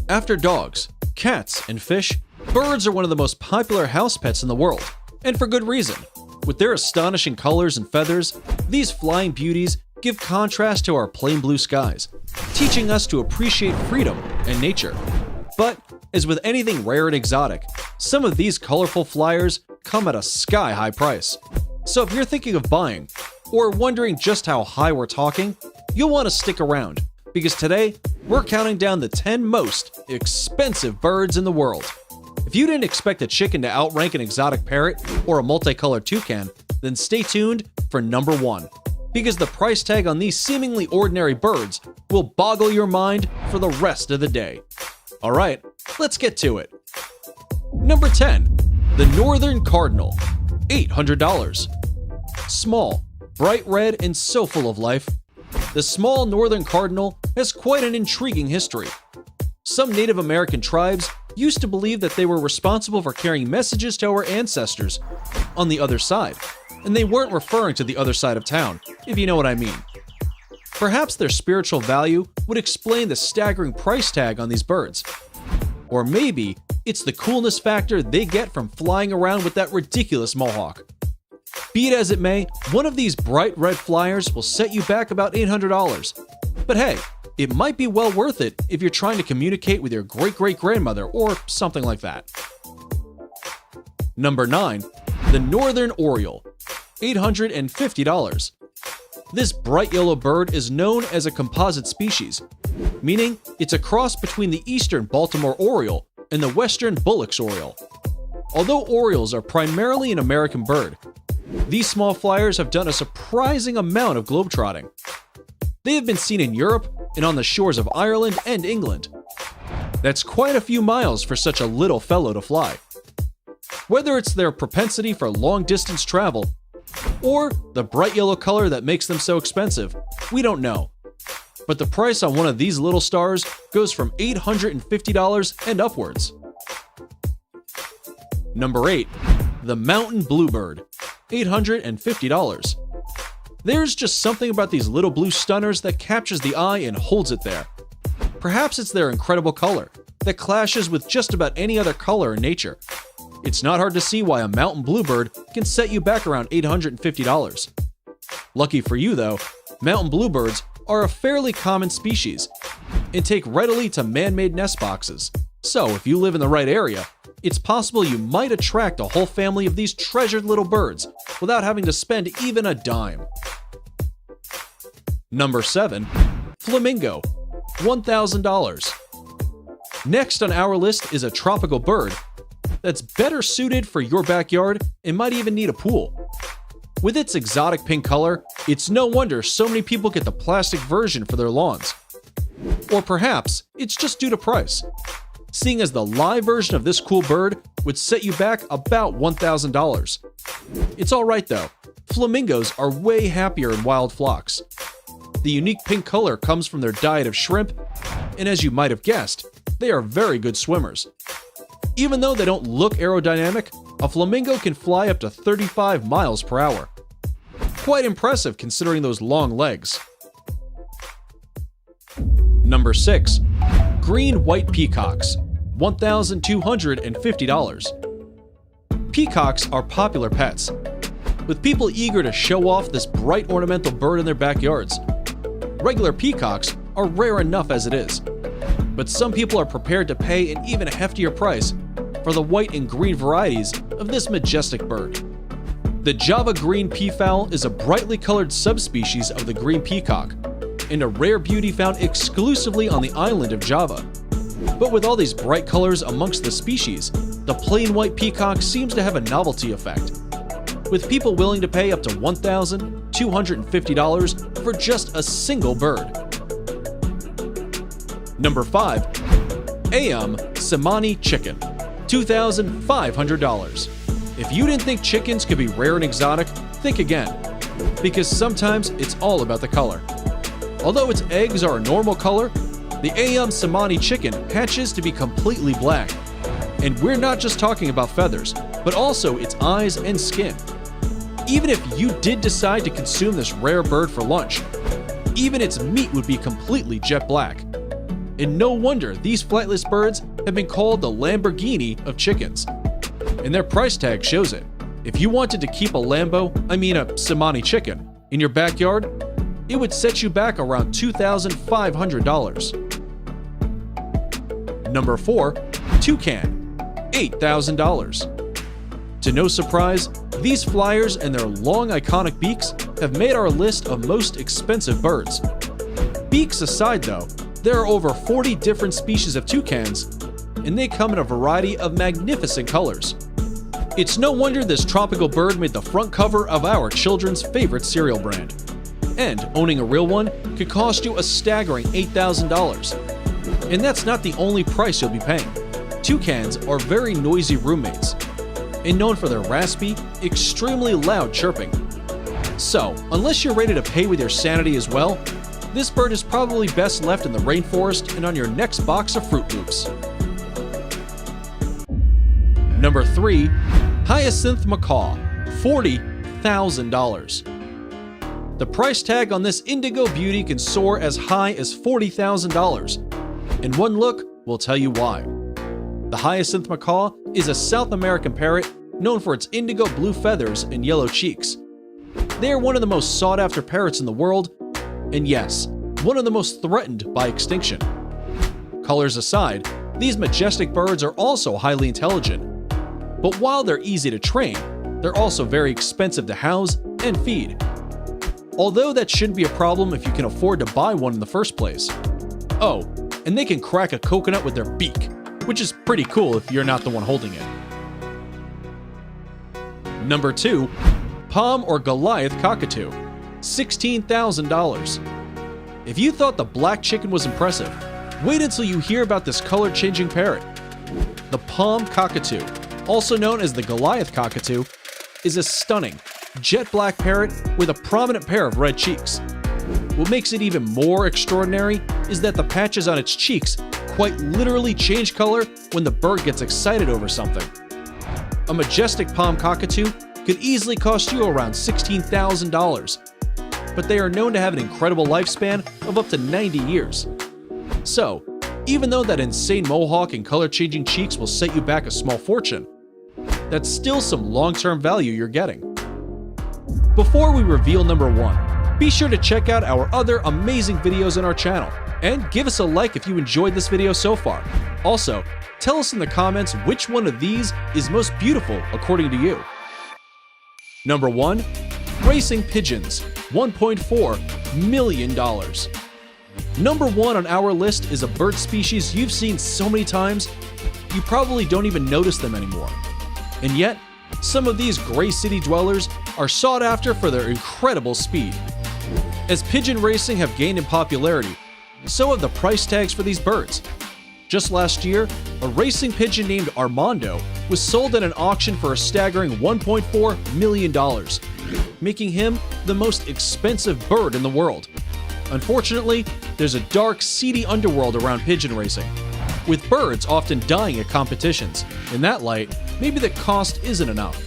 After dogs, cats, and fish, birds are one of the most popular house pets in the world, and for good reason. With their astonishing colors and feathers, these flying beauties give contrast to our plain blue skies, teaching us to appreciate freedom and nature. But, as with anything rare and exotic, some of these colorful flyers come at a sky-high price. So if you're thinking of buying, or wondering just how high we're talking, you'll want to stick around, because today, we're counting down the 10 most expensive birds in the world. If you didn't expect a chicken to outrank an exotic parrot or a multicolored toucan, then stay tuned for number 1, because the price tag on these seemingly ordinary birds will boggle your mind for the rest of the day. Alright, let's get to it. Number 10. The Northern Cardinal, $800. Small, bright red, and so full of life, the small Northern Cardinal has quite an intriguing history. Some Native American tribes used to believe that they were responsible for carrying messages to our ancestors on the other side, and they weren't referring to the other side of town, if you know what I mean. Perhaps their spiritual value would explain the staggering price tag on these birds. Or maybe it's the coolness factor they get from flying around with that ridiculous mohawk. Be it as it may, one of these bright red flyers will set you back about $800. But hey, it might be well worth it if you're trying to communicate with your great-great-grandmother or something like that. Number 9. The Northern Oriole, $850. This bright yellow bird is known as a composite species, meaning it's a cross between the eastern Baltimore Oriole and the western Bullock's Oriole. Although orioles are primarily an American bird, these small flyers have done a surprising amount of globetrotting. They have been seen in Europe and on the shores of Ireland and England. That's quite a few miles for such a little fellow to fly. Whether it's their propensity for long-distance travel, or the bright yellow color that makes them so expensive, we don't know. But the price on one of these little stars goes from $850 and upwards. Number 8. The Mountain Bluebird, $850. There's just something about these little blue stunners that captures the eye and holds it there. Perhaps it's their incredible color that clashes with just about any other color in nature. It's not hard to see why a mountain bluebird can set you back around $850. Lucky for you though, mountain bluebirds are a fairly common species and take readily to man-made nest boxes. So if you live in the right area, it's possible you might attract a whole family of these treasured little birds without having to spend even a dime. Number 7. Flamingo, $1,000. Next on our list is a tropical bird that's better suited for your backyard and might even need a pool. With its exotic pink color, it's no wonder so many people get the plastic version for their lawns. Or perhaps it's just due to price, seeing as the live version of this cool bird would set you back about $1,000. It's alright though, flamingos are way happier in wild flocks. The unique pink color comes from their diet of shrimp, and as you might have guessed, they are very good swimmers. Even though they don't look aerodynamic, a flamingo can fly up to 35 miles per hour. Quite impressive considering those long legs. Number 6. Green-white peacocks, $1,250. Peacocks are popular pets, with people eager to show off this bright ornamental bird in their backyards. Regular peacocks are rare enough as it is, but some people are prepared to pay an even heftier price for the white and green varieties of this majestic bird. The Java green peafowl is a brightly colored subspecies of the green peacock, and a rare beauty found exclusively on the island of Java. But with all these bright colors amongst the species, the plain white peacock seems to have a novelty effect, with people willing to pay up to $1,250 for just a single bird. Number 5. Ayam Cemani Chicken, $2,500. If you didn't think chickens could be rare and exotic, think again, because sometimes it's all about the color. Although its eggs are a normal color, the Ayam Cemani chicken hatches to be completely black. And we're not just talking about feathers, but also its eyes and skin. Even if you did decide to consume this rare bird for lunch, even its meat would be completely jet black. And no wonder these flightless birds have been called the Lamborghini of chickens. And their price tag shows it. If you wanted to keep a Cemani chicken, in your backyard, it would set you back around $2,500. Number 4. Toucan, $8,000. To no surprise, these flyers and their long iconic beaks have made our list of most expensive birds. Beaks aside though, there are over 40 different species of toucans, and they come in a variety of magnificent colors. It's no wonder this tropical bird made the front cover of our children's favorite cereal brand. And owning a real one could cost you a staggering $8,000. And that's not the only price you'll be paying. Toucans are very noisy roommates, and known for their raspy, extremely loud chirping. So, unless you're ready to pay with your sanity as well, this bird is probably best left in the rainforest and on your next box of Fruit Loops. Number 3. Hyacinth macaw, $40,000. The price tag on this indigo beauty can soar as high as $40,000, and one look will tell you why. The hyacinth macaw is a South American parrot known for its indigo blue feathers and yellow cheeks. They are one of the most sought-after parrots in the world, and yes, one of the most threatened by extinction. Colors aside, these majestic birds are also highly intelligent. But while they're easy to train, they're also very expensive to house and feed. Although that shouldn't be a problem if you can afford to buy one in the first place. Oh, and they can crack a coconut with their beak, which is pretty cool if you're not the one holding it. Number 2. Palm or Goliath cockatoo, $16,000. If you thought the black chicken was impressive, wait until you hear about this color-changing parrot. The palm cockatoo, also known as the Goliath cockatoo, is a stunning, jet black parrot with a prominent pair of red cheeks. What makes it even more extraordinary is that the patches on its cheeks quite literally change color when the bird gets excited over something. A majestic palm cockatoo could easily cost you around $16,000, but they are known to have an incredible lifespan of up to 90 years. So, even though that insane mohawk and color-changing cheeks will set you back a small fortune, that's still some long-term value you're getting. Before we reveal number 1, be sure to check out our other amazing videos on our channel, and give us a like if you enjoyed this video so far. Also, tell us in the comments which one of these is most beautiful according to you. Number 1. Racing pigeons, $1.4 million. Number 1 on our list is a bird species you've seen so many times, you probably don't even notice them anymore. And yet, some of these gray city dwellers are sought after for their incredible speed. As pigeon racing have gained in popularity, so have the price tags for these birds. Just last year, a racing pigeon named Armando was sold at an auction for a staggering $1.4 million, making him the most expensive bird in the world. Unfortunately, there's a dark, seedy underworld around pigeon racing, with birds often dying at competitions. In that light, maybe the cost isn't enough.